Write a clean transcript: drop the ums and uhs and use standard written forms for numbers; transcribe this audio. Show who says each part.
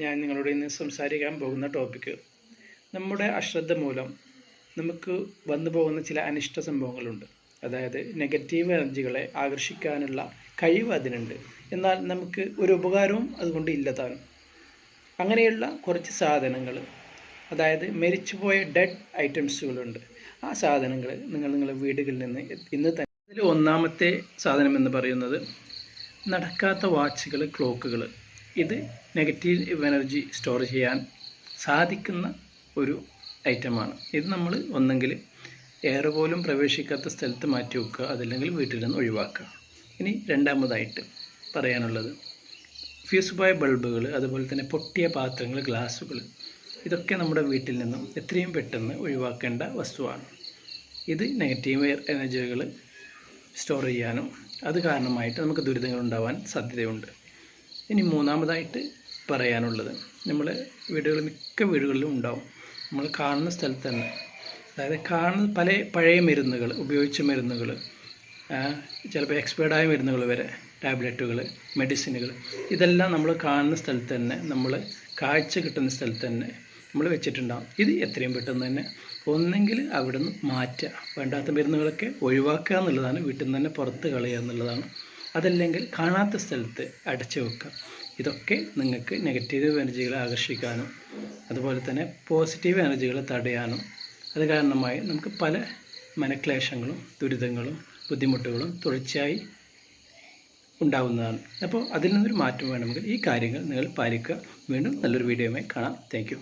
Speaker 1: ഞാൻ നിങ്ങളോട് ഇന്ന് സംസാരിക്കാൻ പോകുന്ന ടോപ്പിക്ക് നമ്മുടെ അശ്രദ്ധ മൂലം നമുക്ക് വന്നു പോകുന്ന ചില അനിഷ്ട സംഭവങ്ങളുണ്ട്. അതായത് നെഗറ്റീവ് എനർജികളെ ആകർഷിക്കാനുള്ള കഴിവ് അതിനുണ്ട്. എന്നാൽ നമുക്ക് ഒരു ഉപകാരവും അതുകൊണ്ട് ഇല്ലതാനും. അങ്ങനെയുള്ള കുറച്ച് സാധനങ്ങൾ, അതായത് മരിച്ചുപോയ ഡെഡ് ഐറ്റംസുകളുണ്ട്. ആ സാധനങ്ങൾ നിങ്ങളുടെ വീടുകളിൽ നിന്ന് ഇന്ന് തന്നെ. അതിൽ ഒന്നാമത്തെ സാധനം എന്ന് പറയുന്നത് നടക്കാത്ത വാച്ചുകൾ, ക്ലോക്കുകൾ. ഇത് നെഗറ്റീവ് എനർജി സ്റ്റോർ ചെയ്യാൻ സാധിക്കുന്ന ഒരു ഐറ്റമാണ്. ഇത് നമ്മൾ ഒന്നെങ്കിൽ എയർ പോലും പ്രവേശിക്കാത്ത സ്ഥലത്ത് മാറ്റി വെക്കുക, അതല്ലെങ്കിൽ വീട്ടിൽ നിന്ന് ഒഴിവാക്കുക. ഇനി രണ്ടാമതായിട്ട് പറയാനുള്ളത് ഫ്യൂസ് പോയ ബൾബുകൾ, അതുപോലെ തന്നെ പൊട്ടിയ പാത്രങ്ങൾ, ഗ്ലാസുകൾ. ഇതൊക്കെ നമ്മുടെ വീട്ടിൽ നിന്നും എത്രയും പെട്ടെന്ന് ഒഴിവാക്കേണ്ട വസ്തുവാണ്. ഇത് നെഗറ്റീവ് എനർജികൾ സ്റ്റോർ ചെയ്യാനും അത് കാരണമായിട്ട് നമുക്ക് ദുരിതങ്ങൾ ഉണ്ടാവാൻ സാധ്യതയുണ്ട്. ഇനി മൂന്നാമതായിട്ട് പറയാനുള്ളത്, നമ്മൾ മിക്ക വീടുകളിലും ഉണ്ടാവും, നമ്മൾ കാണുന്ന സ്ഥലത്ത് തന്നെ. അതായത് കാണുന്ന പഴയ മരുന്നുകൾ, ഉപയോഗിച്ച മരുന്നുകൾ, ചിലപ്പോൾ എക്സ്പയർഡായ മരുന്നുകൾ വരെ, ടാബ്ലറ്റുകൾ, മെഡിസിനുകൾ, ഇതെല്ലാം നമ്മൾ കാണുന്ന സ്ഥലത്ത് തന്നെ, നമ്മൾ കാഴ്ച കിട്ടുന്ന സ്ഥലത്ത് തന്നെ നമ്മൾ വെച്ചിട്ടുണ്ടാകും. ഇത് എത്രയും പെട്ടെന്ന് തന്നെ ഒന്നെങ്കിൽ അവിടെ നിന്ന് മാറ്റുക, വേണ്ടാത്ത മരുന്നുകളൊക്കെ ഒഴിവാക്കുക എന്നുള്ളതാണ്, വീട്ടിൽ നിന്ന് തന്നെ പുറത്ത് കളയുക എന്നുള്ളതാണ്. അതല്ലെങ്കിൽ കാണാത്ത സ്ഥലത്ത് അടച്ചു വെക്കുക. ഇതൊക്കെ നിങ്ങൾക്ക് നെഗറ്റീവ് എനർജികളെ ആകർഷിക്കാനും അതുപോലെ തന്നെ പോസിറ്റീവ് എനർജികളെ തടയാനും അത് കാരണമായി നമുക്ക് പല മനക്ലേശങ്ങളും ദുരിതങ്ങളും ബുദ്ധിമുട്ടുകളും തുടർച്ചയായി ഉണ്ടാവുന്നതാണ്. അപ്പോൾ അതിൽ നിന്നൊരു മാറ്റം വേണമെങ്കിൽ ഈ കാര്യങ്ങൾ നിങ്ങൾ പാലിക്കുക. വീണ്ടും നല്ലൊരു വീഡിയോയുമായി കാണാം. താങ്ക്